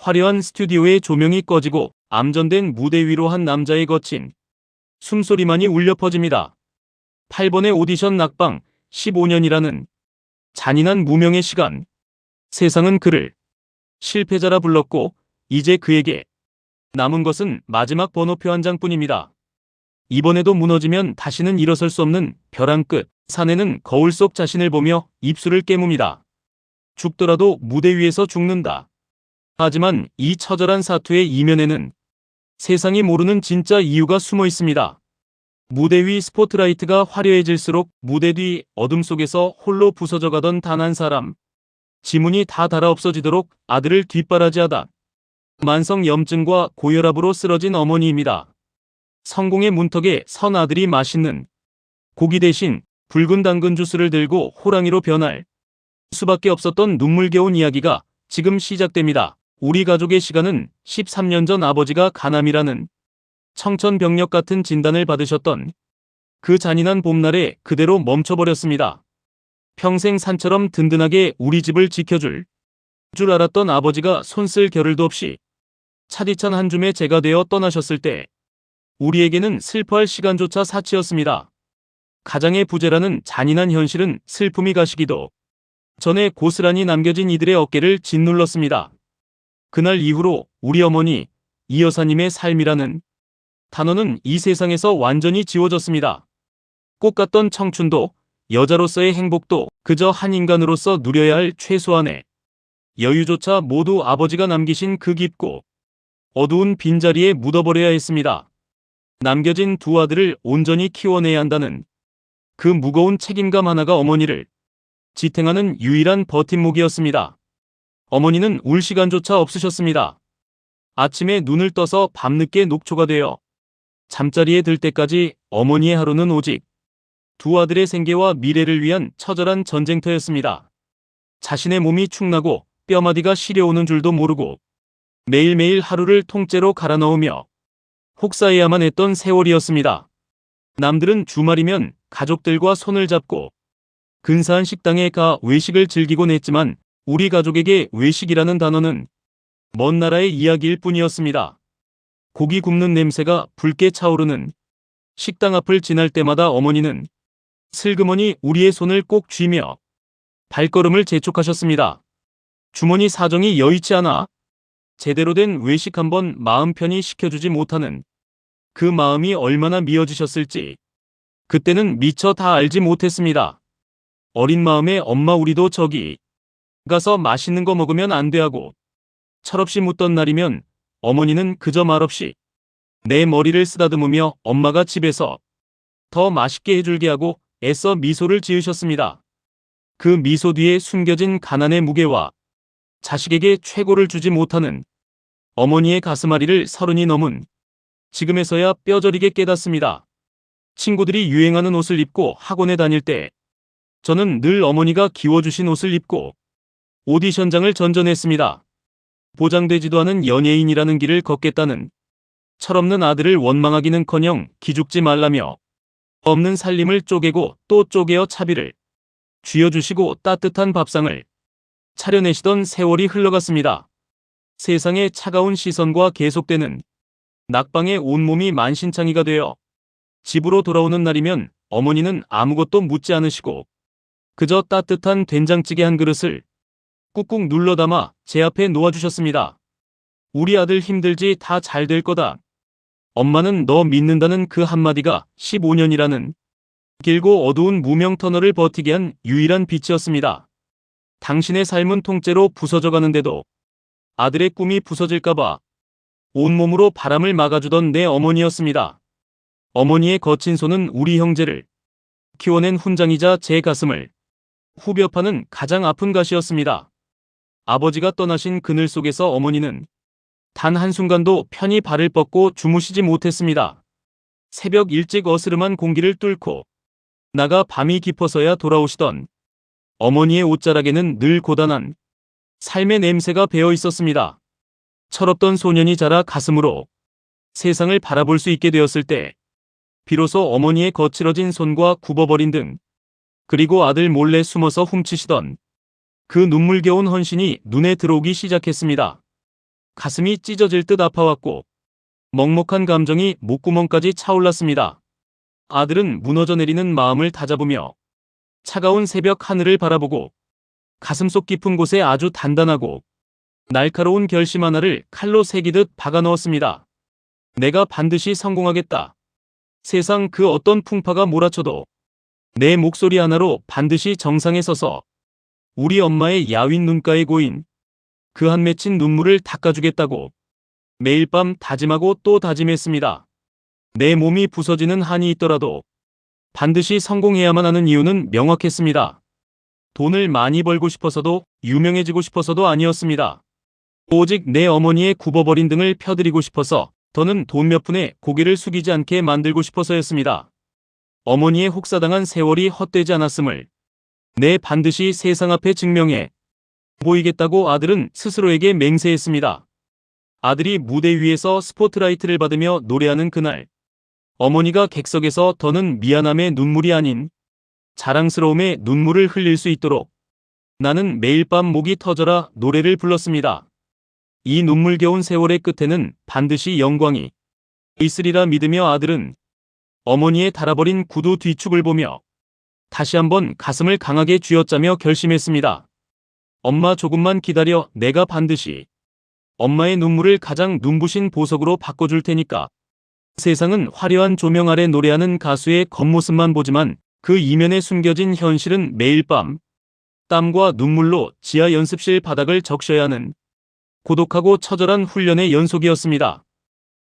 화려한 스튜디오의 조명이 꺼지고 암전된 무대 위로 한 남자의 거친 숨소리만이 울려 퍼집니다. 8번의 오디션 낙방 15년이라는 잔인한 무명의 시간. 세상은 그를 실패자라 불렀고 이제 그에게 남은 것은 마지막 번호표 한 장뿐입니다. 이번에도 무너지면 다시는 일어설 수 없는 벼랑 끝. 사내는 거울 속 자신을 보며 입술을 깨뭅니다. 죽더라도 무대 위에서 죽는다. 하지만 이 처절한 사투의 이면에는 세상이 모르는 진짜 이유가 숨어 있습니다. 무대 위 스포트라이트가 화려해질수록 무대 뒤 어둠 속에서 홀로 부서져가던 단 한 사람. 지문이 다 닳아 없어지도록 아들을 뒷바라지하다. 만성 염증과 고혈압으로 쓰러진 어머니입니다. 성공의 문턱에 선 아들이 맛있는 고기 대신 붉은 당근 주스를 들고 호랑이로 변할 수밖에 없었던 눈물겨운 이야기가 지금 시작됩니다. 우리 가족의 시간은 13년 전 아버지가 간암이라는 청천벽력 같은 진단을 받으셨던 그 잔인한 봄날에 그대로 멈춰버렸습니다. 평생 산처럼 든든하게 우리 집을 지켜줄 줄 알았던 아버지가 손쓸 겨를도 없이 차디찬 한 줌의 재가 되어 떠나셨을 때 우리에게는 슬퍼할 시간조차 사치였습니다. 가장의 부재라는 잔인한 현실은 슬픔이 가시기도 전에 고스란히 남겨진 이들의 어깨를 짓눌렀습니다. 그날 이후로 우리 어머니, 이 여사님의 삶이라는 단어는 이 세상에서 완전히 지워졌습니다. 꽃 같던 청춘도, 여자로서의 행복도 그저 한 인간으로서 누려야 할 최소한의 여유조차 모두 아버지가 남기신 그 깊고 어두운 빈자리에 묻어버려야 했습니다. 남겨진 두 아들을 온전히 키워내야 한다는 그 무거운 책임감 하나가 어머니를 지탱하는 유일한 버팀목이었습니다. 어머니는 울 시간조차 없으셨습니다. 아침에 눈을 떠서 밤늦게 녹초가 되어 잠자리에 들 때까지 어머니의 하루는 오직 두 아들의 생계와 미래를 위한 처절한 전쟁터였습니다. 자신의 몸이 축나고 뼈마디가 시려오는 줄도 모르고 매일매일 하루를 통째로 갈아 넣으며 혹사해야만 했던 세월이었습니다. 남들은 주말이면 가족들과 손을 잡고 근사한 식당에 가 외식을 즐기곤 했지만 우리 가족에게 외식이라는 단어는 먼 나라의 이야기일 뿐이었습니다. 고기 굽는 냄새가 붉게 차오르는 식당 앞을 지날 때마다 어머니는 슬그머니 우리의 손을 꼭 쥐며 발걸음을 재촉하셨습니다. 주머니 사정이 여의치 않아 제대로 된 외식 한번 마음 편히 시켜주지 못하는 그 마음이 얼마나 미어지셨을지 그때는 미처 다 알지 못했습니다. 어린 마음에 엄마 우리도 저기 가서 맛있는 거 먹으면 안 돼 하고 철없이 묻던 날이면 어머니는 그저 말없이 내 머리를 쓰다듬으며 엄마가 집에서 더 맛있게 해줄게 하고 애써 미소를 지으셨습니다. 그 미소 뒤에 숨겨진 가난의 무게와 자식에게 최고를 주지 못하는 어머니의 가슴앓이를 30이 넘은 지금에서야 뼈저리게 깨닫습니다. 친구들이 유행하는 옷을 입고 학원에 다닐 때 저는 늘 어머니가 기워주신 옷을 입고 오디션장을 전전했습니다. 보장되지도 않은 연예인이라는 길을 걷겠다는 철없는 아들을 원망하기는커녕 기죽지 말라며 없는 살림을 쪼개고 또 쪼개어 차비를 쥐어주시고 따뜻한 밥상을 차려내시던 세월이 흘러갔습니다. 세상의 차가운 시선과 계속되는 낙방에 온몸이 만신창이가 되어 집으로 돌아오는 날이면 어머니는 아무것도 묻지 않으시고 그저 따뜻한 된장찌개 한 그릇을 꾹꾹 눌러 담아 제 앞에 놓아주셨습니다. 우리 아들 힘들지 다 잘 될 거다. 엄마는 너 믿는다는 그 한마디가 15년이라는 길고 어두운 무명 터널을 버티게 한 유일한 빛이었습니다. 당신의 삶은 통째로 부서져 가는데도 아들의 꿈이 부서질까봐 온몸으로 바람을 막아주던 내 어머니였습니다. 어머니의 거친 손은 우리 형제를 키워낸 훈장이자 제 가슴을 후벼 파는 가장 아픈 가시였습니다. 아버지가 떠나신 그늘 속에서 어머니는 단 한순간도 편히 발을 뻗고 주무시지 못했습니다. 새벽 일찍 어스름한 공기를 뚫고 나가 밤이 깊어서야 돌아오시던 어머니의 옷자락에는 늘 고단한 삶의 냄새가 배어 있었습니다. 철없던 소년이 자라 가슴으로 세상을 바라볼 수 있게 되었을 때 비로소 어머니의 거칠어진 손과 굽어버린 등 그리고 아들 몰래 숨어서 훔치시던 그 눈물겨운 헌신이 눈에 들어오기 시작했습니다. 가슴이 찢어질 듯 아파왔고 먹먹한 감정이 목구멍까지 차올랐습니다. 아들은 무너져 내리는 마음을 다잡으며 차가운 새벽 하늘을 바라보고 가슴속 깊은 곳에 아주 단단하고 날카로운 결심 하나를 칼로 새기듯 박아 넣었습니다. 내가 반드시 성공하겠다. 세상 그 어떤 풍파가 몰아쳐도 내 목소리 하나로 반드시 정상에 서서 우리 엄마의 야윈 눈가에 고인 그 한 맺힌 눈물을 닦아주겠다고 매일 밤 다짐하고 또 다짐했습니다. 내 몸이 부서지는 한이 있더라도 반드시 성공해야만 하는 이유는 명확했습니다. 돈을 많이 벌고 싶어서도 유명해지고 싶어서도 아니었습니다. 오직 내 어머니의 굽어버린 등을 펴드리고 싶어서 더는 돈 몇 푼에 고개를 숙이지 않게 만들고 싶어서였습니다. 어머니의 혹사당한 세월이 헛되지 않았음을 내 반드시 세상 앞에 증명해 보이겠다고 아들은 스스로에게 맹세했습니다. 아들이 무대 위에서 스포트라이트를 받으며 노래하는 그날, 어머니가 객석에서 더는 미안함의 눈물이 아닌 자랑스러움의 눈물을 흘릴 수 있도록 나는 매일 밤 목이 터져라 노래를 불렀습니다. 이 눈물겨운 세월의 끝에는 반드시 영광이 있으리라 믿으며 아들은 어머니의 닳아버린 구두 뒤축을 보며 다시 한번 가슴을 강하게 쥐어짜며 결심했습니다. 엄마 조금만 기다려. 내가 반드시 엄마의 눈물을 가장 눈부신 보석으로 바꿔줄 테니까. 세상은 화려한 조명 아래 노래하는 가수의 겉모습만 보지만 그 이면에 숨겨진 현실은 매일 밤 땀과 눈물로 지하 연습실 바닥을 적셔야 하는 고독하고 처절한 훈련의 연속이었습니다.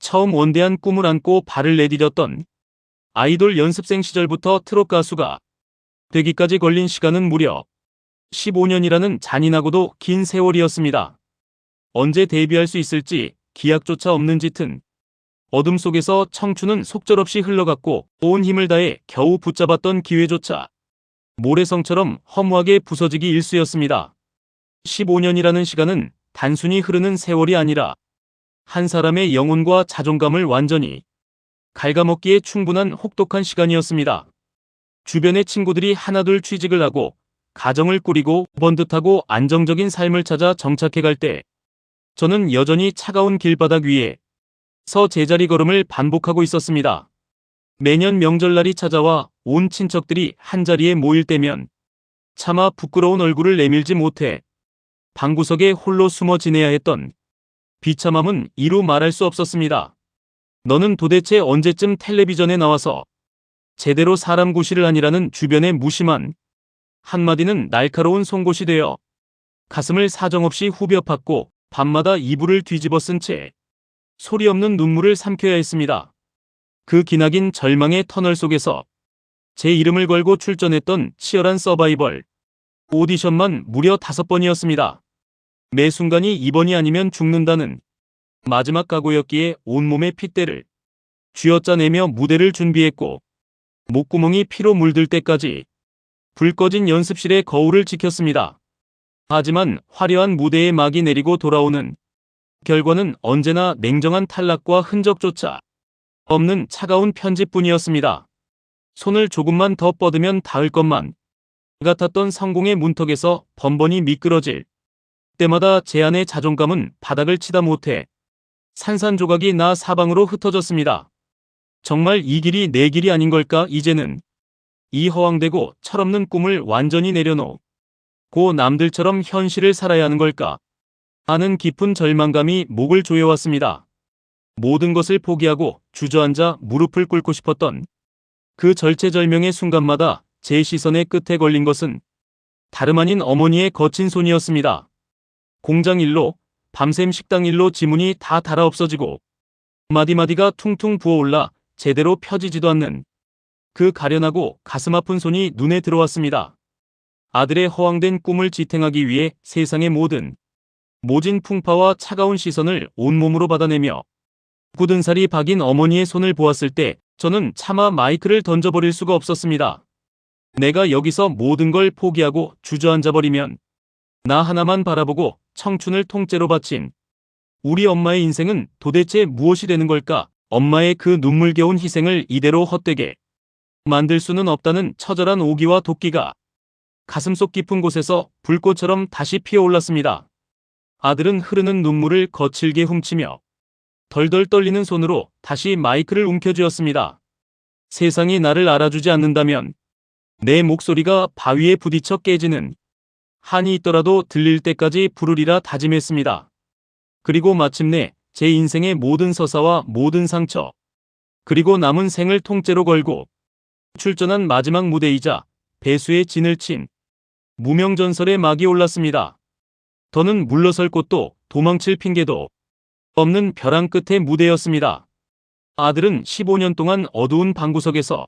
처음 원대한 꿈을 안고 발을 내디뎠던 아이돌 연습생 시절부터 트롯 가수가 되기까지 걸린 시간은 무려 15년이라는 잔인하고도 긴 세월이었습니다. 언제 데뷔할 수 있을지 기약조차 없는 짙은 어둠 속에서 청춘은 속절없이 흘러갔고 온 힘을 다해 겨우 붙잡았던 기회조차 모래성처럼 허무하게 부서지기 일쑤였습니다. 15년이라는 시간은 단순히 흐르는 세월이 아니라 한 사람의 영혼과 자존감을 완전히 갉아먹기에 충분한 혹독한 시간이었습니다. 주변의 친구들이 하나둘 취직을 하고 가정을 꾸리고 번듯하고 안정적인 삶을 찾아 정착해갈 때 저는 여전히 차가운 길바닥 위에 서 제자리 걸음을 반복하고 있었습니다. 매년 명절날이 찾아와 온 친척들이 한자리에 모일 때면 차마 부끄러운 얼굴을 내밀지 못해 방구석에 홀로 숨어 지내야 했던 비참함은 이루 말할 수 없었습니다. 너는 도대체 언제쯤 텔레비전에 나와서 제대로 사람 구실을 하니라는 주변의 무심한 한마디는 날카로운 송곳이 되어 가슴을 사정없이 후벼 팠고 밤마다 이불을 뒤집어 쓴 채 소리 없는 눈물을 삼켜야 했습니다. 그 기나긴 절망의 터널 속에서 제 이름을 걸고 출전했던 치열한 서바이벌 오디션만 무려 5번이었습니다. 매 순간이 이번이 아니면 죽는다는 마지막 각오였기에 온몸의 핏대를 쥐어짜내며 무대를 준비했고 목구멍이 피로 물들 때까지 불 꺼진 연습실의 거울을 지켰습니다. 하지만 화려한 무대에 막이 내리고 돌아오는 결과는 언제나 냉정한 탈락과 흔적조차 없는 차가운 편지뿐이었습니다. 손을 조금만 더 뻗으면 닿을 것만 같았던 성공의 문턱에서 번번이 미끄러질 때마다 제 안의 자존감은 바닥을 치다 못해 산산조각이 나 사방으로 흩어졌습니다. 정말 이 길이 내 길이 아닌 걸까? 이제는 이 허황되고 철없는 꿈을 완전히 내려놓고 남들처럼 현실을 살아야 하는 걸까? 하는 깊은 절망감이 목을 조여왔습니다. 모든 것을 포기하고 주저앉아 무릎을 꿇고 싶었던 그 절체절명의 순간마다 제 시선의 끝에 걸린 것은 다름 아닌 어머니의 거친 손이었습니다. 공장 일로, 밤샘 식당 일로 지문이 다 닳아 없어지고 마디마디가 퉁퉁 부어올라 제대로 펴지지도 않는 그 가련하고 가슴 아픈 손이 눈에 들어왔습니다. 아들의 허황된 꿈을 지탱하기 위해 세상의 모진 풍파와 차가운 시선을 온몸으로 받아내며 굳은 살이 박인 어머니의 손을 보았을 때 저는 차마 마이크를 던져버릴 수가 없었습니다. 내가 여기서 모든 걸 포기하고 주저앉아버리면 나 하나만 바라보고 청춘을 통째로 바친 우리 엄마의 인생은 도대체 무엇이 되는 걸까? 엄마의 그 눈물겨운 희생을 이대로 헛되게 만들 수는 없다는 처절한 오기와 도끼가 가슴속 깊은 곳에서 불꽃처럼 다시 피어올랐습니다. 아들은 흐르는 눈물을 거칠게 훔치며 덜덜 떨리는 손으로 다시 마이크를 움켜쥐었습니다. 세상이 나를 알아주지 않는다면 내 목소리가 바위에 부딪혀 깨지는 한이 있더라도 들릴 때까지 부르리라 다짐했습니다. 그리고 마침내 제 인생의 모든 서사와 모든 상처, 그리고 남은 생을 통째로 걸고 출전한 마지막 무대이자 배수의 진을 친 무명전설의 막이 올랐습니다. 더는 물러설 곳도 도망칠 핑계도 없는 벼랑 끝의 무대였습니다. 아들은 15년 동안 어두운 방구석에서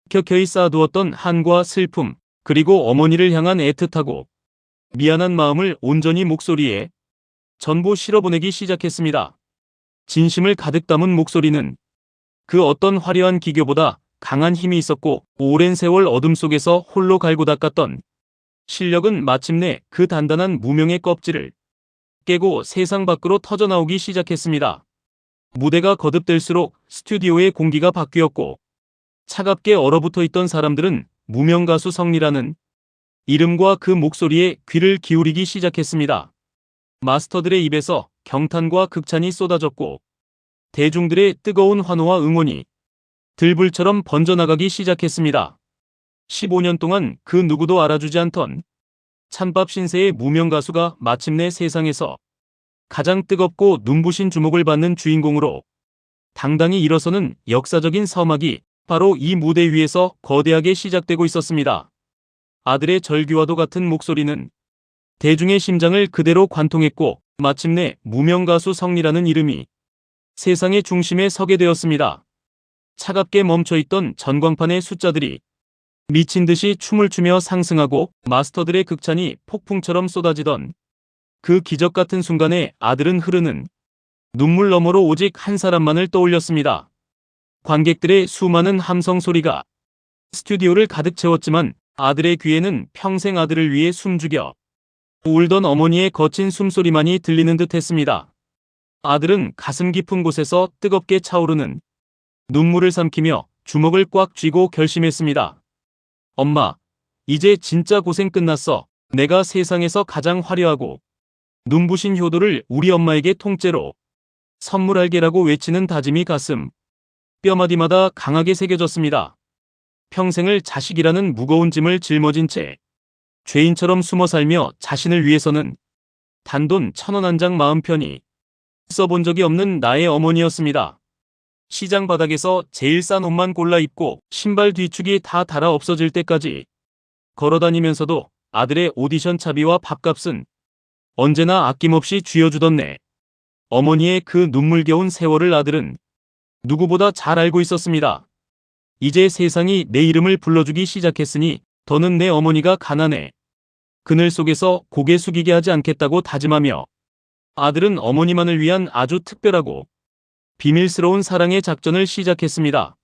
켜켜이 쌓아두었던 한과 슬픔, 그리고 어머니를 향한 애틋하고 미안한 마음을 온전히 목소리에 전부 실어보내기 시작했습니다. 진심을 가득 담은 목소리는 그 어떤 화려한 기교보다 강한 힘이 있었고, 오랜 세월 어둠 속에서 홀로 갈고 닦았던 실력은 마침내 그 단단한 무명의 껍질을 깨고 세상 밖으로 터져나오기 시작했습니다. 무대가 거듭될수록 스튜디오의 공기가 바뀌었고, 차갑게 얼어붙어 있던 사람들은 무명 가수 성리라는 이름과 그 목소리에 귀를 기울이기 시작했습니다. 마스터들의 입에서 경탄과 극찬이 쏟아졌고, 대중들의 뜨거운 환호와 응원이 들불처럼 번져나가기 시작했습니다. 15년 동안 그 누구도 알아주지 않던 찬밥 신세의 무명 가수가 마침내 세상에서 가장 뜨겁고 눈부신 주목을 받는 주인공으로 당당히 일어서는 역사적인 서막이 바로 이 무대 위에서 거대하게 시작되고 있었습니다. 아들의 절규와도 같은 목소리는 대중의 심장을 그대로 관통했고, 마침내 무명 가수 성리라는 이름이 세상의 중심에 서게 되었습니다. 차갑게 멈춰있던 전광판의 숫자들이 미친 듯이 춤을 추며 상승하고, 마스터들의 극찬이 폭풍처럼 쏟아지던 그 기적 같은 순간에 아들은 흐르는 눈물 너머로 오직 한 사람만을 떠올렸습니다. 관객들의 수많은 함성 소리가 스튜디오를 가득 채웠지만 아들의 귀에는 평생 아들을 위해 숨죽여 울던 어머니의 거친 숨소리만이 들리는 듯 했습니다. 아들은 가슴 깊은 곳에서 뜨겁게 차오르는 눈물을 삼키며 주먹을 꽉 쥐고 결심했습니다. 엄마, 이제 진짜 고생 끝났어. 내가 세상에서 가장 화려하고 눈부신 효도를 우리 엄마에게 통째로 선물할게라고 외치는 다짐이 가슴 뼈마디마다 강하게 새겨졌습니다. 평생을 자식이라는 무거운 짐을 짊어진 채 죄인처럼 숨어 살며 자신을 위해서는 단돈 1,000원 한 장 마음 편히 써본 적이 없는 나의 어머니였습니다. 시장 바닥에서 제일 싼 옷만 골라 입고 신발 뒤축이 다 닳아 없어질 때까지 걸어다니면서도 아들의 오디션 차비와 밥값은 언제나 아낌없이 쥐어주던 내 어머니의 그 눈물겨운 세월을 아들은 누구보다 잘 알고 있었습니다. 이제 세상이 내 이름을 불러주기 시작했으니 더는 내 어머니가 가난해 그늘 속에서 고개 숙이게 하지 않겠다고 다짐하며 아들은 어머니만을 위한 아주 특별하고 비밀스러운 사랑의 작전을 시작했습니다.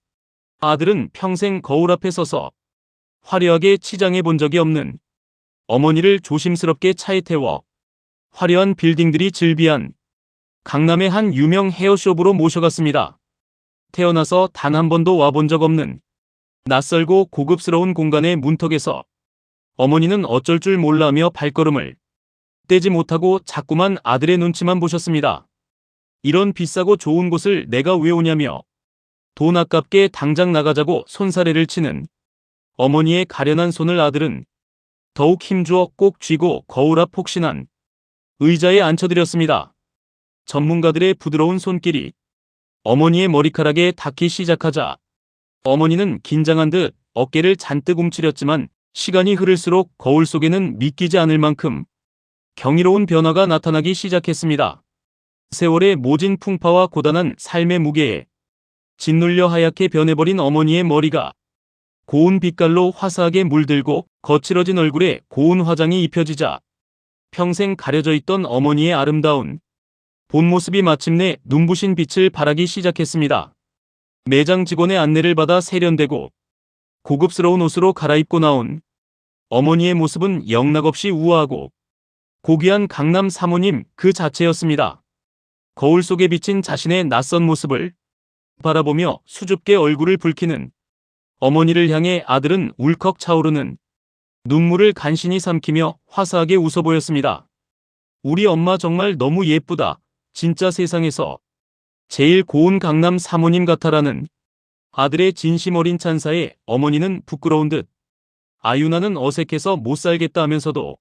아들은 평생 거울 앞에 서서 화려하게 치장해 본 적이 없는 어머니를 조심스럽게 차에 태워 화려한 빌딩들이 즐비한 강남의 한 유명 헤어숍으로 모셔갔습니다. 태어나서 단 한 번도 와본 적 없는 낯설고 고급스러운 공간의 문턱에서 어머니는 어쩔 줄 몰라하며 발걸음을 떼지 못하고 자꾸만 아들의 눈치만 보셨습니다. 이런 비싸고 좋은 곳을 내가 왜 오냐며 돈 아깝게 당장 나가자고 손사래를 치는 어머니의 가련한 손을 아들은 더욱 힘주어 꼭 쥐고 거울 앞 폭신한 의자에 앉혀드렸습니다. 전문가들의 부드러운 손길이 어머니의 머리카락에 닿기 시작하자 어머니는 긴장한 듯 어깨를 잔뜩 움츠렸지만 시간이 흐를수록 거울 속에는 믿기지 않을 만큼 경이로운 변화가 나타나기 시작했습니다. 세월의 모진 풍파와 고단한 삶의 무게에 짓눌려 하얗게 변해버린 어머니의 머리가 고운 빛깔로 화사하게 물들고 거칠어진 얼굴에 고운 화장이 입혀지자 평생 가려져 있던 어머니의 아름다운 본 모습이 마침내 눈부신 빛을 발하기 시작했습니다. 매장 직원의 안내를 받아 세련되고 고급스러운 옷으로 갈아입고 나온 어머니의 모습은 영락없이 우아하고 고귀한 강남 사모님 그 자체였습니다. 거울 속에 비친 자신의 낯선 모습을 바라보며 수줍게 얼굴을 붉히는 어머니를 향해 아들은 울컥 차오르는 눈물을 간신히 삼키며 화사하게 웃어 보였습니다. 우리 엄마 정말 너무 예쁘다. 진짜 세상에서 제일 고운 강남 사모님 같아라는 아들의 진심 어린 찬사에 어머니는 부끄러운 듯 아유나는 어색해서 못 살겠다 하면서도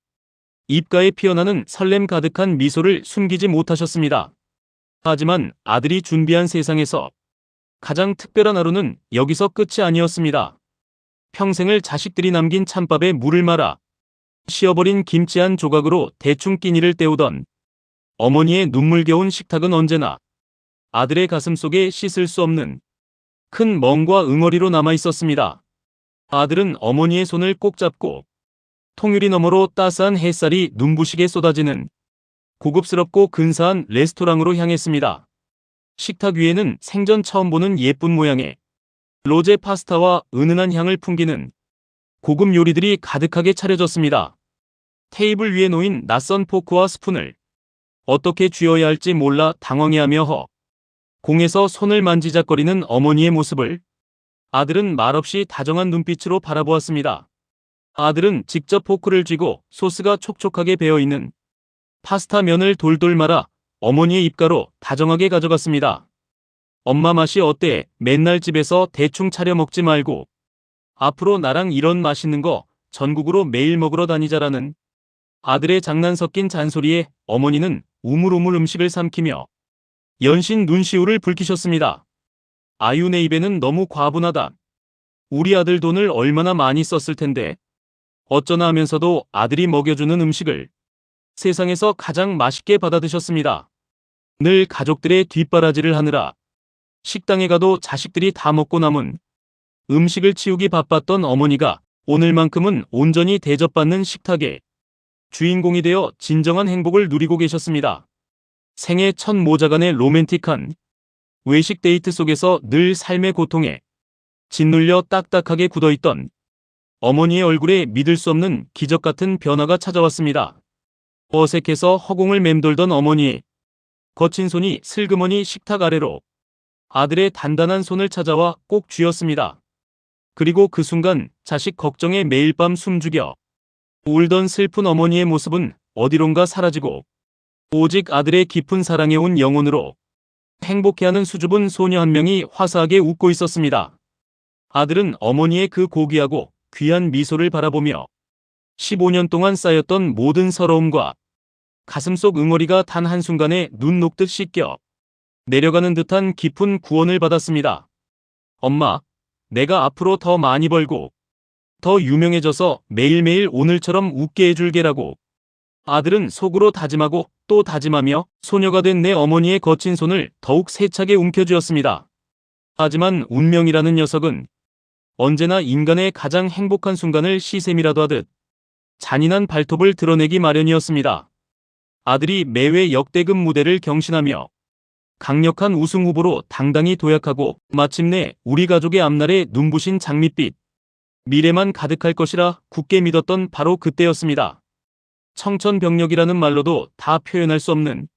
입가에 피어나는 설렘 가득한 미소를 숨기지 못하셨습니다. 하지만 아들이 준비한 세상에서 가장 특별한 하루는 여기서 끝이 아니었습니다. 평생을 자식들이 남긴 찬밥에 물을 말아 쉬어버린 김치 한 조각으로 대충 끼니를 때우던 어머니의 눈물겨운 식탁은 언제나 아들의 가슴 속에 씻을 수 없는 큰 멍과 응어리로 남아 있었습니다. 아들은 어머니의 손을 꼭 잡고 통유리 너머로 따스한 햇살이 눈부시게 쏟아지는 고급스럽고 근사한 레스토랑으로 향했습니다. 식탁 위에는 생전 처음 보는 예쁜 모양의 로제 파스타와 은은한 향을 풍기는 고급 요리들이 가득하게 차려졌습니다. 테이블 위에 놓인 낯선 포크와 스푼을 어떻게 쥐어야 할지 몰라 당황해하며 공에서 손을 만지작거리는 어머니의 모습을 아들은 말없이 다정한 눈빛으로 바라보았습니다. 아들은 직접 포크를 쥐고 소스가 촉촉하게 배어있는 파스타 면을 돌돌 말아 어머니의 입가로 다정하게 가져갔습니다. 엄마 맛이 어때? 맨날 집에서 대충 차려 먹지 말고 앞으로 나랑 이런 맛있는 거 전국으로 매일 먹으러 다니자라는 아들의 장난 섞인 잔소리에 어머니는 우물우물 음식을 삼키며 연신 눈시울을 붉히셨습니다. 아유, 내 입에는 너무 과분하다. 우리 아들 돈을 얼마나 많이 썼을 텐데 어쩌나 하면서도 아들이 먹여주는 음식을 세상에서 가장 맛있게 받아드셨습니다. 늘 가족들의 뒷바라지를 하느라 식당에 가도 자식들이 다 먹고 남은 음식을 치우기 바빴던 어머니가 오늘만큼은 온전히 대접받는 식탁의 주인공이 되어 진정한 행복을 누리고 계셨습니다. 생애 첫 모자간의 로맨틱한 외식 데이트 속에서 늘 삶의 고통에 짓눌려 딱딱하게 굳어있던 어머니의 얼굴에 믿을 수 없는 기적 같은 변화가 찾아왔습니다. 어색해서 허공을 맴돌던 어머니의 거친 손이 슬그머니 식탁 아래로 아들의 단단한 손을 찾아와 꼭 쥐었습니다. 그리고 그 순간 자식 걱정에 매일 밤 숨죽여 울던 슬픈 어머니의 모습은 어디론가 사라지고 오직 아들의 깊은 사랑에 온 영혼으로 행복해하는 수줍은 소녀 한 명이 화사하게 웃고 있었습니다. 아들은 어머니의 그 고귀하고 귀한 미소를 바라보며 15년 동안 쌓였던 모든 서러움과 가슴속 응어리가 단 한순간에 눈 녹듯 씻겨 내려가는 듯한 깊은 구원을 받았습니다. 엄마, 내가 앞으로 더 많이 벌고 더 유명해져서 매일매일 오늘처럼 웃게 해줄게라고 아들은 속으로 다짐하고 또 다짐하며 소녀가 된 내 어머니의 거친 손을 더욱 세차게 움켜쥐었습니다. 하지만 운명이라는 녀석은 언제나 인간의 가장 행복한 순간을 시샘이라도 하듯 잔인한 발톱을 드러내기 마련이었습니다. 아들이 매회 역대급 무대를 경신하며 강력한 우승 후보로 당당히 도약하고 마침내 우리 가족의 앞날에 눈부신 장밋빛 미래만 가득할 것이라 굳게 믿었던 바로 그때였습니다. 청천벽력이라는 말로도 다 표현할 수 없는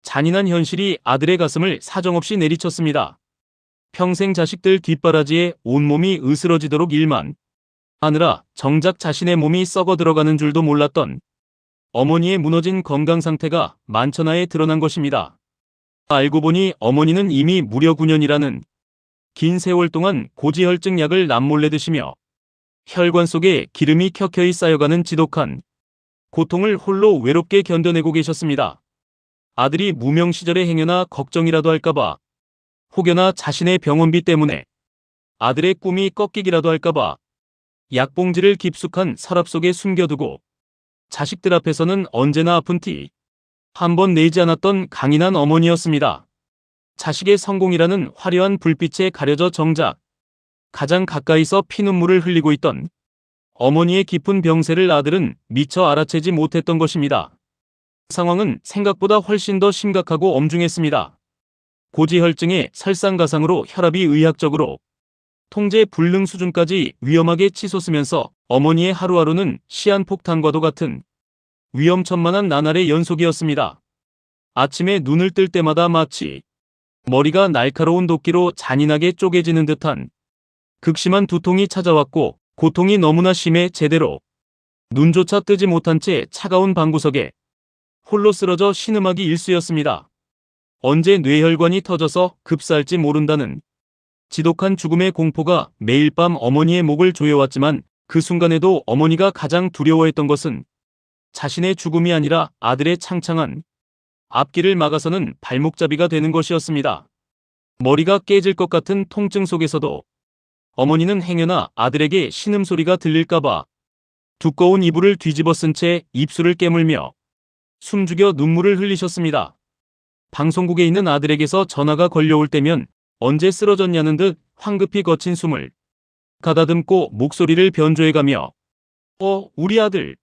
잔인한 현실이 아들의 가슴을 사정없이 내리쳤습니다. 평생 자식들 뒷바라지에 온몸이 으스러지도록 일만 하느라 정작 자신의 몸이 썩어 들어가는 줄도 몰랐던 어머니의 무너진 건강 상태가 만천하에 드러난 것입니다. 알고 보니 어머니는 이미 무려 9년이라는 긴 세월 동안 고지혈증 약을 남몰래 드시며 혈관 속에 기름이 켜켜이 쌓여가는 지독한 고통을 홀로 외롭게 견뎌내고 계셨습니다. 아들이 무명 시절의 행여나 걱정이라도 할까봐 혹여나 자신의 병원비 때문에 아들의 꿈이 꺾이기라도 할까봐 약봉지를 깊숙한 서랍 속에 숨겨두고 자식들 앞에서는 언제나 아픈 티 한 번 내지 않았던 강인한 어머니였습니다. 자식의 성공이라는 화려한 불빛에 가려져 정작 가장 가까이서 피눈물을 흘리고 있던 어머니의 깊은 병세를 아들은 미처 알아채지 못했던 것입니다. 상황은 생각보다 훨씬 더 심각하고 엄중했습니다. 고지혈증의 설상가상으로 혈압이 의학적으로 통제 불능 수준까지 위험하게 치솟으면서 어머니의 하루하루는 시한폭탄과도 같은 위험천만한 나날의 연속이었습니다. 아침에 눈을 뜰 때마다 마치 머리가 날카로운 도끼로 잔인하게 쪼개지는 듯한 극심한 두통이 찾아왔고 고통이 너무나 심해 제대로 눈조차 뜨지 못한 채 차가운 방구석에 홀로 쓰러져 신음하기 일쑤였습니다. 언제 뇌혈관이 터져서 급사할지 모른다는 지독한 죽음의 공포가 매일 밤 어머니의 목을 조여왔지만 그 순간에도 어머니가 가장 두려워했던 것은 자신의 죽음이 아니라 아들의 창창한 앞길을 막아서는 발목잡이가 되는 것이었습니다. 머리가 깨질 것 같은 통증 속에서도 어머니는 행여나 아들에게 신음소리가 들릴까봐 두꺼운 이불을 뒤집어 쓴 채 입술을 깨물며 숨죽여 눈물을 흘리셨습니다. 방송국에 있는 아들에게서 전화가 걸려올 때면 언제 쓰러졌냐는 듯 황급히 거친 숨을 가다듬고 목소리를 변조해가며 우리 아들.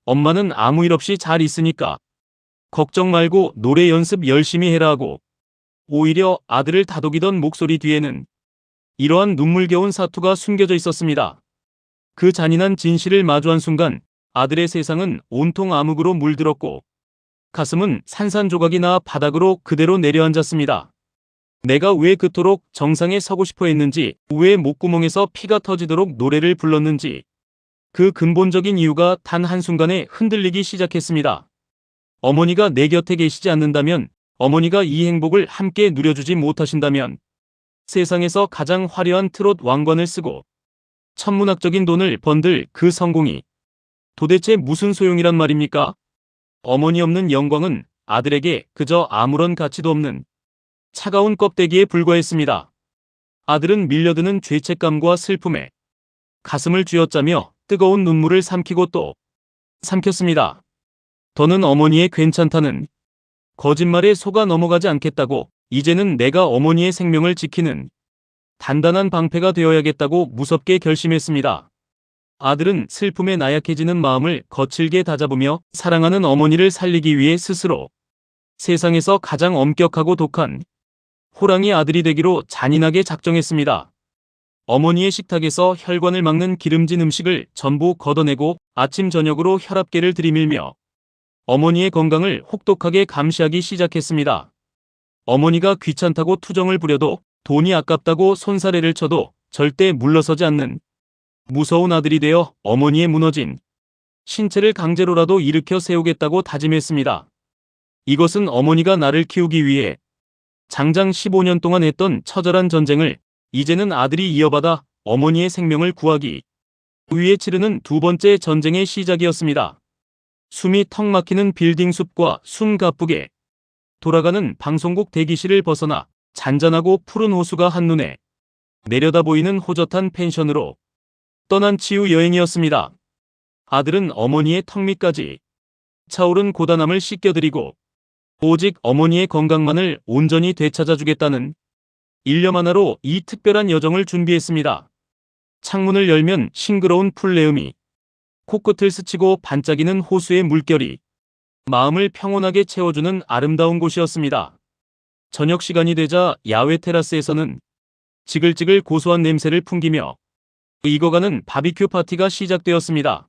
엄마는 아무 일 없이 잘 있으니까 걱정 말고 노래 연습 열심히 해라 하고 오히려 아들을 다독이던 목소리 뒤에는 이러한 눈물겨운 사투가 숨겨져 있었습니다. 그 잔인한 진실을 마주한 순간 아들의 세상은 온통 암흑으로 물들었고 가슴은 산산조각이 나 바닥으로 그대로 내려앉았습니다. 내가 왜 그토록 정상에 서고 싶어 했는지, 왜 목구멍에서 피가 터지도록 노래를 불렀는지 그 근본적인 이유가 단 한순간에 흔들리기 시작했습니다. 어머니가 내 곁에 계시지 않는다면, 어머니가 이 행복을 함께 누려주지 못하신다면 세상에서 가장 화려한 트롯 왕관을 쓰고 천문학적인 돈을 번들 그 성공이 도대체 무슨 소용이란 말입니까? 어머니 없는 영광은 아들에게 그저 아무런 가치도 없는 차가운 껍데기에 불과했습니다. 아들은 밀려드는 죄책감과 슬픔에 가슴을 쥐어짜며 뜨거운 눈물을 삼키고 또 삼켰습니다. 더는 어머니의 괜찮다는 거짓말에 속아 넘어가지 않겠다고, 이제는 내가 어머니의 생명을 지키는 단단한 방패가 되어야겠다고 무섭게 결심했습니다. 아들은 슬픔에 나약해지는 마음을 거칠게 다잡으며 사랑하는 어머니를 살리기 위해 스스로 세상에서 가장 엄격하고 독한 호랑이 아들이 되기로 잔인하게 작정했습니다. 어머니의 식탁에서 혈관을 막는 기름진 음식을 전부 걷어내고 아침 저녁으로 혈압계를 들이밀며 어머니의 건강을 혹독하게 감시하기 시작했습니다. 어머니가 귀찮다고 투정을 부려도, 돈이 아깝다고 손사래를 쳐도 절대 물러서지 않는 무서운 아들이 되어 어머니의 무너진 신체를 강제로라도 일으켜 세우겠다고 다짐했습니다. 이것은 어머니가 나를 키우기 위해 장장 15년 동안 했던 처절한 전쟁을 이제는 아들이 이어받아 어머니의 생명을 구하기 위해 치르는 두 번째 전쟁의 시작이었습니다. 숨이 턱 막히는 빌딩 숲과 숨 가쁘게 돌아가는 방송국 대기실을 벗어나 잔잔하고 푸른 호수가 한눈에 내려다 보이는 호젓한 펜션으로 떠난 치유 여행이었습니다. 아들은 어머니의 턱 밑까지 차오른 고단함을 씻겨드리고 오직 어머니의 건강만을 온전히 되찾아주겠다는 일념 하나로 이 특별한 여정을 준비했습니다. 창문을 열면 싱그러운 풀내음이, 코끝을 스치고 반짝이는 호수의 물결이 마음을 평온하게 채워주는 아름다운 곳이었습니다. 저녁 시간이 되자 야외 테라스에서는 지글지글 고소한 냄새를 풍기며 익어가는 바비큐 파티가 시작되었습니다.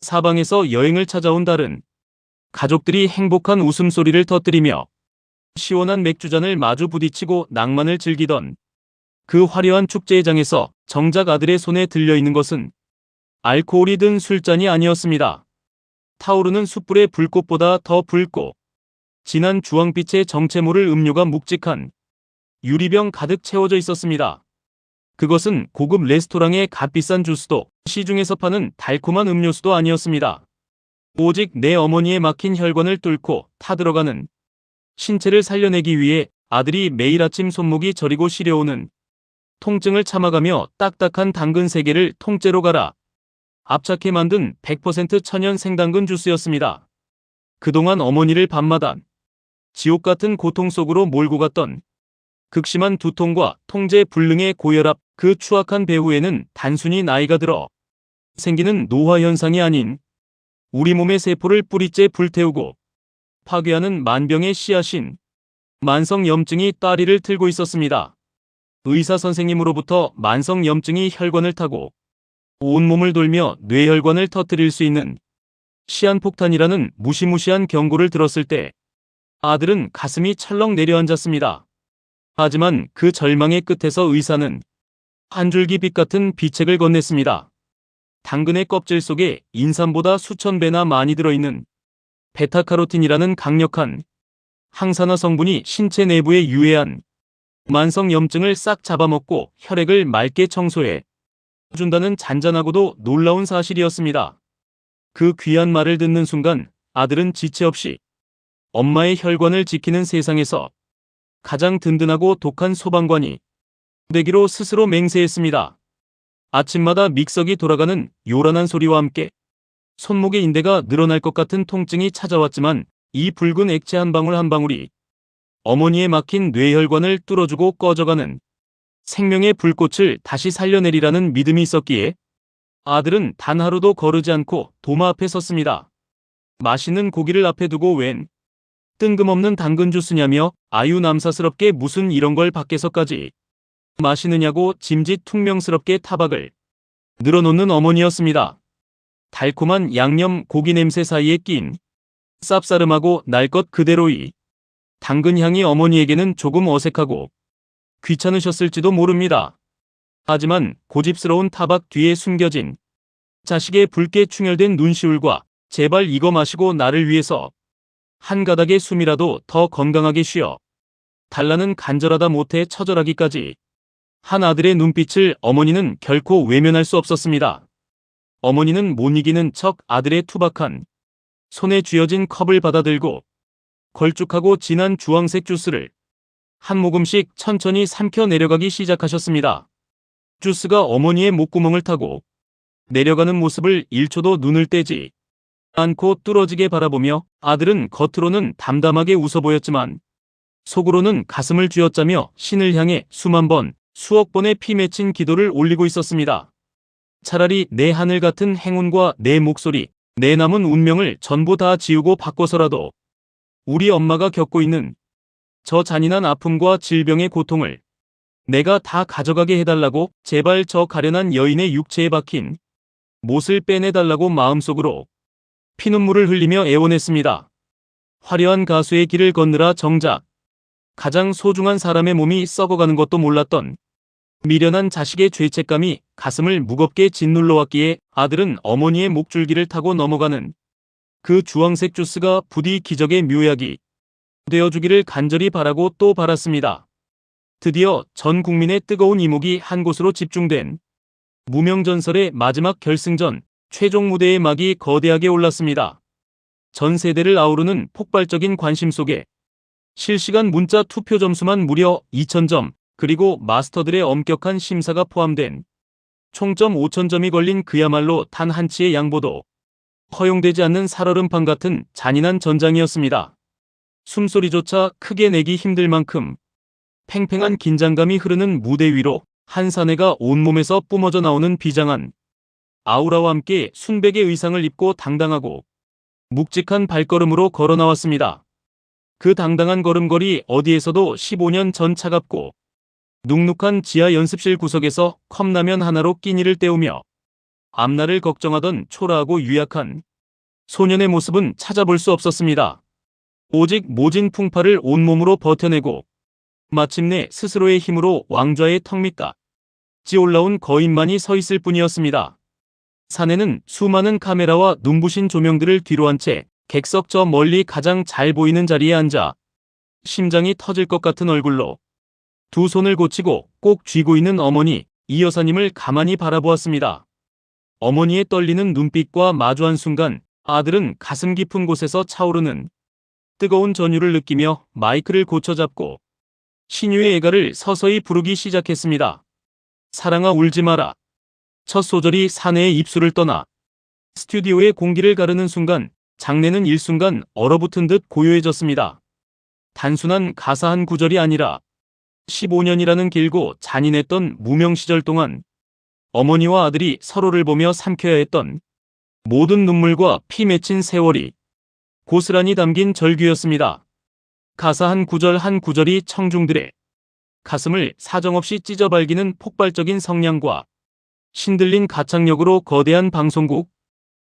사방에서 여행을 찾아온 다른 가족들이 행복한 웃음소리를 터뜨리며 시원한 맥주잔을 마주 부딪히고 낭만을 즐기던 그 화려한 축제장에서 정작 아들의 손에 들려있는 것은 알코올이 든 술잔이 아니었습니다. 타오르는 숯불의 불꽃보다 더 붉고 진한 주황빛의 정체모를 음료가 묵직한 유리병 가득 채워져 있었습니다. 그것은 고급 레스토랑의 값비싼 주스도 시중에서 파는 달콤한 음료수도 아니었습니다. 오직 내 어머니의 막힌 혈관을 뚫고 타들어가는 신체를 살려내기 위해 아들이 매일 아침 손목이 저리고 시려오는 통증을 참아가며 딱딱한 당근 3개를 통째로 갈아 압착해 만든 100% 천연 생당근 주스였습니다. 그동안 어머니를 밤마다 지옥 같은 고통 속으로 몰고 갔던 극심한 두통과 통제 불능의 고혈압, 그 추악한 배후에는 단순히 나이가 들어 생기는 노화 현상이 아닌 우리 몸의 세포를 뿌리째 불태우고 파괴하는 만병의 씨앗인 만성염증이 따리를 틀고 있었습니다. 의사 선생님으로부터 만성염증이 혈관을 타고 온몸을 돌며 뇌혈관을 터뜨릴 수 있는 시한폭탄이라는 무시무시한 경고를 들었을 때 아들은 가슴이 철렁 내려앉았습니다. 하지만 그 절망의 끝에서 의사는 한 줄기 빛 같은 비책을 건넸습니다. 당근의 껍질 속에 인삼보다 수천 배나 많이 들어있는 베타카로틴이라는 강력한 항산화 성분이 신체 내부에 유해한 만성염증을 싹 잡아먹고 혈액을 맑게 청소해 준다는 잔잔하고도 놀라운 사실이었습니다. 그 귀한 말을 듣는 순간 아들은 지체 없이 엄마의 혈관을 지키는 세상에서 가장 든든하고 독한 소방관이 되기로 스스로 맹세했습니다. 아침마다 믹서기 돌아가는 요란한 소리와 함께 손목의 인대가 늘어날 것 같은 통증이 찾아왔지만 이 붉은 액체 한 방울 한 방울이 어머니의 막힌 뇌혈관을 뚫어주고 꺼져가는 생명의 불꽃을 다시 살려내리라는 믿음이 있었기에 아들은 단 하루도 거르지 않고 도마 앞에 섰습니다. 맛있는 고기를 앞에 두고 웬 뜬금없는 당근 주스냐며 아유 남사스럽게 무슨 이런 걸 밖에서까지 마시느냐고 짐짓 퉁명스럽게 타박을 늘어놓는 어머니였습니다. 달콤한 양념 고기 냄새 사이에 낀 쌉싸름하고 날 것 그대로의 당근 향이 어머니에게는 조금 어색하고 귀찮으셨을지도 모릅니다. 하지만 고집스러운 타박 뒤에 숨겨진 자식의 붉게 충혈된 눈시울과 제발 이거 마시고 나를 위해서 한 가닥의 숨이라도 더 건강하게 쉬어 달라는 간절하다 못해 처절하기까지 한 아들의 눈빛을 어머니는 결코 외면할 수 없었습니다. 어머니는 못 이기는 척 아들의 투박한 손에 쥐어진 컵을 받아들고 걸쭉하고 진한 주황색 주스를 한 모금씩 천천히 삼켜 내려가기 시작하셨습니다. 주스가 어머니의 목구멍을 타고 내려가는 모습을 1초도 눈을 떼지 않고 뚫어지게 바라보며 아들은 겉으로는 담담하게 웃어 보였지만 속으로는 가슴을 쥐어짜며 신을 향해 수만 번, 수억 번의 피 맺힌 기도를 올리고 있었습니다. 차라리 내 하늘 같은 행운과 내 목소리, 내 남은 운명을 전부 다 지우고 바꿔서라도 우리 엄마가 겪고 있는 저 잔인한 아픔과 질병의 고통을 내가 다 가져가게 해달라고 제발 저 가련한 여인의 육체에 박힌 못을 빼내달라고 마음속으로 피눈물을 흘리며 애원했습니다. 화려한 가수의 길을 걷느라 정작 가장 소중한 사람의 몸이 썩어가는 것도 몰랐던 미련한 자식의 죄책감이 가슴을 무겁게 짓눌러 왔기에 아들은 어머니의 목줄기를 타고 넘어가는 그 주황색 주스가 부디 기적의 묘약이 되어주기를 간절히 바라고 또 바랐습니다. 드디어 전 국민의 뜨거운 이목이 한 곳으로 집중된 무명전설의 마지막 결승전 최종 무대의 막이 거대하게 올랐습니다. 전 세대를 아우르는 폭발적인 관심 속에 실시간 문자 투표 점수만 무려 2,000점, 그리고 마스터들의 엄격한 심사가 포함된 총점 5,000점이 걸린 그야말로 단 한치의 양보도 허용되지 않는 살얼음판 같은 잔인한 전장이었습니다. 숨소리조차 크게 내기 힘들 만큼 팽팽한 긴장감이 흐르는 무대 위로 한 사내가 온몸에서 뿜어져 나오는 비장한 아우라와 함께 순백의 의상을 입고 당당하고 묵직한 발걸음으로 걸어 나왔습니다. 그 당당한 걸음걸이 어디에서도 15년 전 차갑고 눅눅한 지하 연습실 구석에서 컵라면 하나로 끼니를 때우며 앞날을 걱정하던 초라하고 유약한 소년의 모습은 찾아볼 수 없었습니다. 오직 모진 풍파를 온몸으로 버텨내고 마침내 스스로의 힘으로 왕좌의 턱 밑까지 올라온 거인만이 서 있을 뿐이었습니다. 사내는 수많은 카메라와 눈부신 조명들을 뒤로 한 채 객석 저 멀리 가장 잘 보이는 자리에 앉아 심장이 터질 것 같은 얼굴로 두 손을 고치고 꼭 쥐고 있는 어머니 이 여사님을 가만히 바라보았습니다. 어머니의 떨리는 눈빛과 마주한 순간 아들은 가슴 깊은 곳에서 차오르는 뜨거운 전율을 느끼며 마이크를 고쳐잡고 신유의 애가를 서서히 부르기 시작했습니다. 사랑아 울지 마라. 첫 소절이 사내의 입술을 떠나 스튜디오의 공기를 가르는 순간 장내는 일순간 얼어붙은 듯 고요해졌습니다. 단순한 가사 한 구절이 아니라 15년이라는 길고 잔인했던 무명 시절 동안 어머니와 아들이 서로를 보며 삼켜야 했던 모든 눈물과 피 맺힌 세월이 고스란히 담긴 절규였습니다. 가사 한 구절 한 구절이 청중들의 가슴을 사정없이 찢어발기는 폭발적인 성량과 신들린 가창력으로 거대한 방송국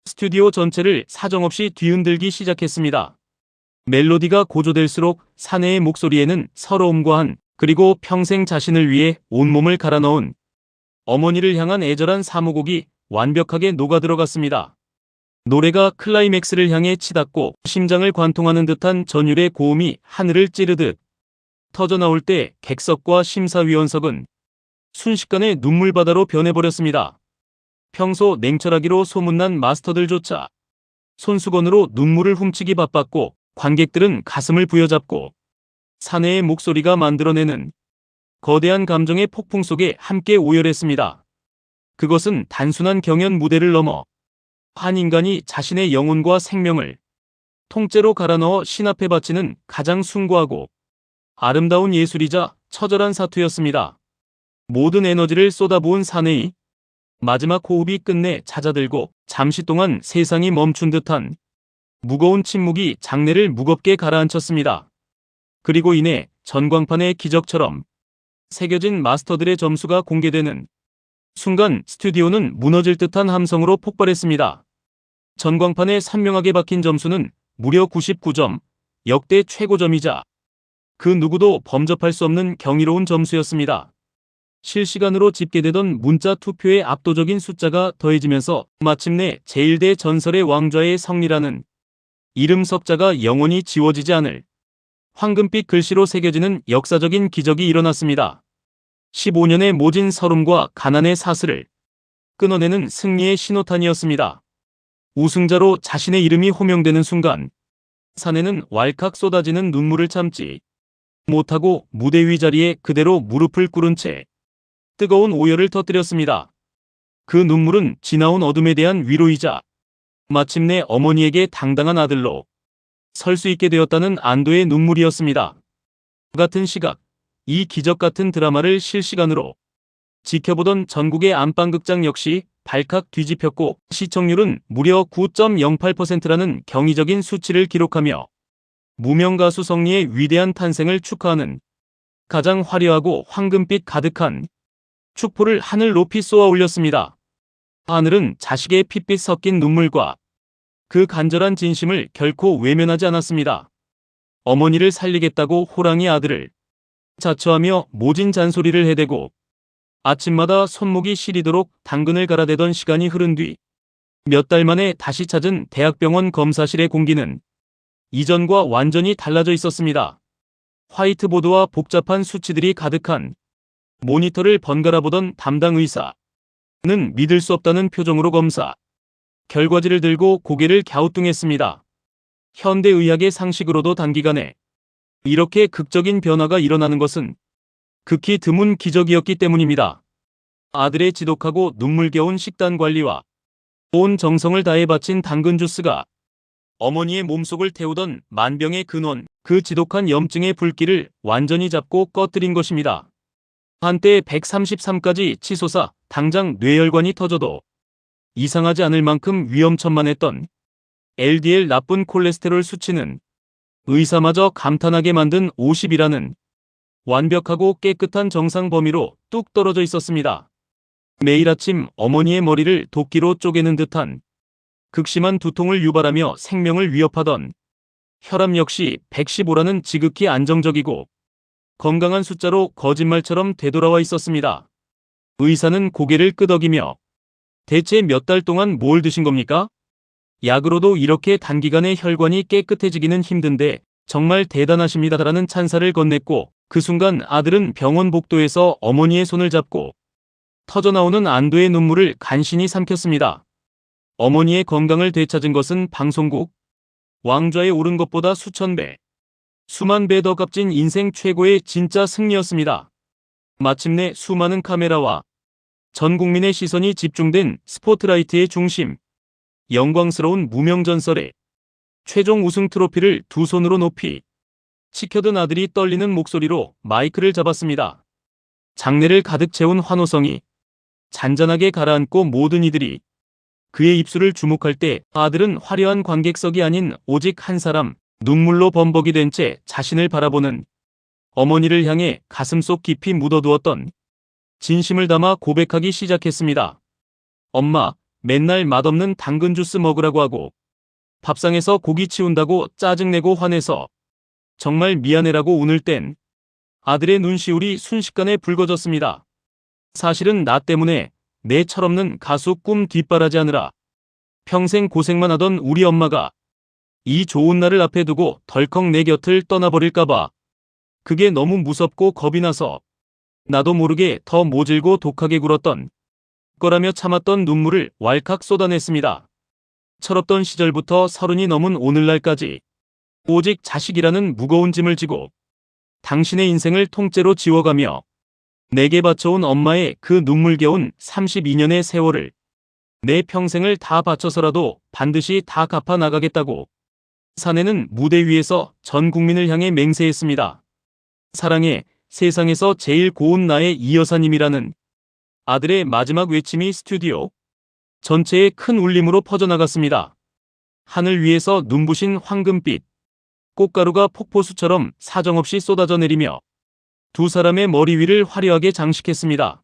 스튜디오 전체를 사정없이 뒤흔들기 시작했습니다. 멜로디가 고조될수록 사내의 목소리에는 서러움과 한 그리고 평생 자신을 위해 온몸을 갈아넣은 어머니를 향한 애절한 사모곡이 완벽하게 녹아들어갔습니다. 노래가 클라이맥스를 향해 치닫고 심장을 관통하는 듯한 전율의 고음이 하늘을 찌르듯 터져나올 때 객석과 심사위원석은 순식간에 눈물바다로 변해버렸습니다. 평소 냉철하기로 소문난 마스터들조차 손수건으로 눈물을 훔치기 바빴고, 관객들은 가슴을 부여잡고 사내의 목소리가 만들어내는 거대한 감정의 폭풍 속에 함께 오열했습니다. 그것은 단순한 경연 무대를 넘어 한 인간이 자신의 영혼과 생명을 통째로 갈아넣어 신 앞에 바치는 가장 숭고하고 아름다운 예술이자 처절한 사투였습니다. 모든 에너지를 쏟아부은 사내의 마지막 호흡이 끝내 잦아들고 잠시 동안 세상이 멈춘 듯한 무거운 침묵이 장내를 무겁게 가라앉혔습니다. 그리고 이내 전광판의 기적처럼 새겨진 마스터들의 점수가 공개되는 순간 스튜디오는 무너질 듯한 함성으로 폭발했습니다. 전광판에 선명하게 박힌 점수는 무려 99점, 역대 최고점이자 그 누구도 범접할 수 없는 경이로운 점수였습니다. 실시간으로 집계되던 문자 투표의 압도적인 숫자가 더해지면서 마침내 제1대 전설의 왕좌의 성리라는 이름 석자가 영원히 지워지지 않을 황금빛 글씨로 새겨지는 역사적인 기적이 일어났습니다. 15년의 모진 서름과 가난의 사슬을 끊어내는 승리의 신호탄이었습니다. 우승자로 자신의 이름이 호명되는 순간 사내는 왈칵 쏟아지는 눈물을 참지 못하고 무대 위 자리에 그대로 무릎을 꿇은 채 뜨거운 오열을 터뜨렸습니다. 그 눈물은 지나온 어둠에 대한 위로이자 마침내 어머니에게 당당한 아들로 설 수 있게 되었다는 안도의 눈물이었습니다. 같은 시각, 이 기적 같은 드라마를 실시간으로 지켜보던 전국의 안방극장 역시 발칵 뒤집혔고 시청률은 무려 9.08%라는 경이적인 수치를 기록하며 무명 가수 성리의 위대한 탄생을 축하하는 가장 화려하고 황금빛 가득한 축포를 하늘 높이 쏘아 올렸습니다. 하늘은 자식의 핏빛 섞인 눈물과 그 간절한 진심을 결코 외면하지 않았습니다. 어머니를 살리겠다고 호랑이 아들을 자처하며 모진 잔소리를 해대고 아침마다 손목이 시리도록 당근을 갈아대던 시간이 흐른 뒤 몇 달 만에 다시 찾은 대학병원 검사실의 공기는 이전과 완전히 달라져 있었습니다. 화이트보드와 복잡한 수치들이 가득한 모니터를 번갈아 보던 담당 의사는 믿을 수 없다는 표정으로 검사 결과지를 들고 고개를 갸우뚱했습니다. 현대의학의 상식으로도 단기간에 이렇게 극적인 변화가 일어나는 것은 극히 드문 기적이었기 때문입니다. 아들의 지독하고 눈물겨운 식단 관리와 온 정성을 다해 바친 당근 주스가 어머니의 몸속을 태우던 만병의 근원, 그 지독한 염증의 불길을 완전히 잡고 꺼뜨린 것입니다. 한때 133까지 치솟아 당장 뇌혈관이 터져도 이상하지 않을 만큼 위험천만했던 LDL 나쁜 콜레스테롤 수치는 의사마저 감탄하게 만든 50이라는 완벽하고 깨끗한 정상 범위로 뚝 떨어져 있었습니다. 매일 아침 어머니의 머리를 도끼로 쪼개는 듯한 극심한 두통을 유발하며 생명을 위협하던 혈압 역시 115라는 지극히 안정적이고 건강한 숫자로 거짓말처럼 되돌아와 있었습니다. 의사는 고개를 끄덕이며 대체 몇 달 동안 뭘 드신 겁니까? 약으로도 이렇게 단기간에 혈관이 깨끗해지기는 힘든데 정말 대단하십니다라는 찬사를 건넸고 그 순간 아들은 병원 복도에서 어머니의 손을 잡고 터져나오는 안도의 눈물을 간신히 삼켰습니다. 어머니의 건강을 되찾은 것은 방송국 왕좌에 오른 것보다 수천 배, 수만 배 더 값진 인생 최고의 진짜 승리였습니다. 마침내 수많은 카메라와 전 국민의 시선이 집중된 스포트라이트의 중심, 영광스러운 무명전설의 최종 우승 트로피를 두 손으로 높이 치켜든 아들이 떨리는 목소리로 마이크를 잡았습니다. 장내를 가득 채운 환호성이 잔잔하게 가라앉고 모든 이들이 그의 입술을 주목할 때 아들은 화려한 관객석이 아닌 오직 한 사람, 눈물로 범벅이 된 채 자신을 바라보는 어머니를 향해 가슴속 깊이 묻어두었던 진심을 담아 고백하기 시작했습니다. 엄마, 맨날 맛없는 당근 주스 먹으라고 하고 밥상에서 고기 치운다고 짜증내고 화내서 정말 미안해라고 운을 땐 아들의 눈시울이 순식간에 붉어졌습니다. 사실은 나 때문에 내 철없는 가수 꿈 뒷바라지하느라 평생 고생만 하던 우리 엄마가 이 좋은 날을 앞에 두고 덜컥 내 곁을 떠나버릴까봐 그게 너무 무섭고 겁이 나서 나도 모르게 더 모질고 독하게 굴었던 거라며 참았던 눈물을 왈칵 쏟아냈습니다. 철없던 시절부터 30이 넘은 오늘날까지 오직 자식이라는 무거운 짐을 지고 당신의 인생을 통째로 지워가며 내게 바쳐온 엄마의 그 눈물겨운 32년의 세월을 내 평생을 다 바쳐서라도 반드시 다 갚아 나가겠다고 사내는 무대 위에서 전 국민을 향해 맹세했습니다. 사랑해, 세상에서 제일 고운 나의 이 여사님이라는 아들의 마지막 외침이 스튜디오 전체에 큰 울림으로 퍼져나갔습니다. 하늘 위에서 눈부신 황금빛 꽃가루가 폭포수처럼 사정없이 쏟아져 내리며 두 사람의 머리 위를 화려하게 장식했습니다.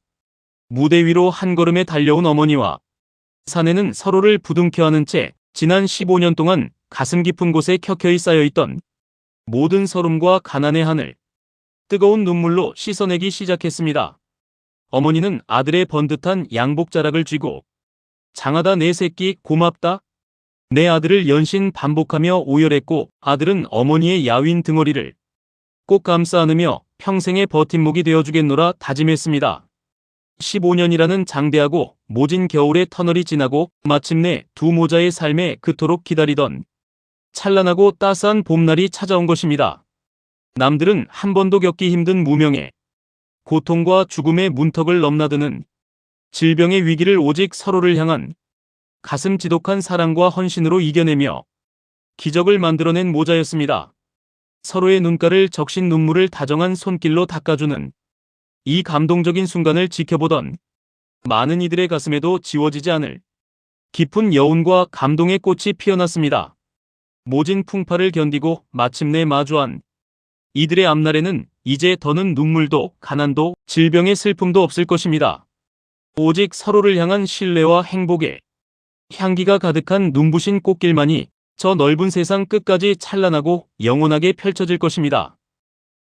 무대 위로 한 걸음에 달려온 어머니와 사내는 서로를 부둥켜 안은 채 지난 15년 동안 가슴 깊은 곳에 켜켜이 쌓여있던 모든 서름과 가난의 하늘, 뜨거운 눈물로 씻어내기 시작했습니다. 어머니는 아들의 번듯한 양복 자락을 쥐고 장하다 내 새끼 고맙다. 내 아들을 연신 반복하며 오열했고 아들은 어머니의 야윈 등허리를 꼭 감싸 안으며 평생의 버팀목이 되어주겠노라 다짐했습니다. 15년이라는 장대하고 모진 겨울의 터널이 지나고 마침내 두 모자의 삶에 그토록 기다리던 찬란하고 따스한 봄날이 찾아온 것입니다. 남들은 한 번도 겪기 힘든 무명의 고통과 죽음의 문턱을 넘나드는 질병의 위기를 오직 서로를 향한 가슴 지독한 사랑과 헌신으로 이겨내며 기적을 만들어낸 모자였습니다. 서로의 눈가를 적신 눈물을 다정한 손길로 닦아주는 이 감동적인 순간을 지켜보던 많은 이들의 가슴에도 지워지지 않을 깊은 여운과 감동의 꽃이 피어났습니다. 모진 풍파를 견디고 마침내 마주한 이들의 앞날에는 이제 더는 눈물도 가난도 질병의 슬픔도 없을 것입니다. 오직 서로를 향한 신뢰와 행복의 향기가 가득한 눈부신 꽃길만이 저 넓은 세상 끝까지 찬란하고 영원하게 펼쳐질 것입니다.